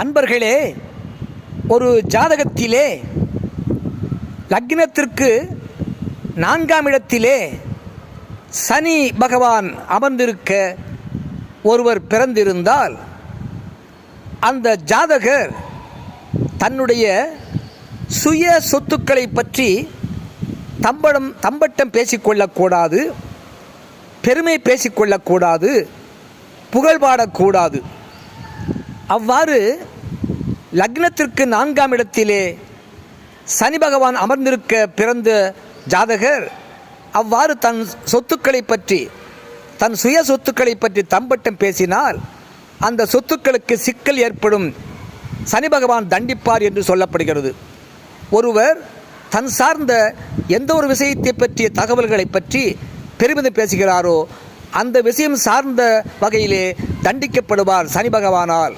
அன்பர்களே, ஒரு ஜாதகத்திலே லக்னத்திற்கு 4ஆம் இடத்திலே சனி பகவான் அமர்ந்திருக்க ஒருவர் பிறந்திருந்தால் அந்த ஜாதகர் தன்னுடைய சுய சொத்துக்களை பற்றி தம்பட்டம் பேசிக்கொள்ளக்கூடாது, பெருமை பேசிக்கொள்ளக்கூடாது, புகழ்பாடக்கூடாது. அவ்வாறு லக்னத்திற்கு 4ஆம் இடத்திலே சனி பகவான் அமர்ந்திருக்க பிறந்த ஜாதகர் அவ்வாறு தன் சொத்துக்களை பற்றி, தன் சுய சொத்துக்களை பற்றி தம்பட்டம் பேசினால் அந்த சொத்துக்களுக்கு சிக்கல் ஏற்படும், சனி பகவான் தண்டிப்பார் என்று சொல்லப்படுகிறது. ஒருவர் தன் சார்ந்த எந்த ஒரு விஷயத்தை பற்றிய தகவல்களை பற்றி பெருமிதம் பேசுகிறாரோ அந்த விஷயம் சார்ந்த வகையிலே தண்டிக்கப்படுவார் சனி பகவானால்.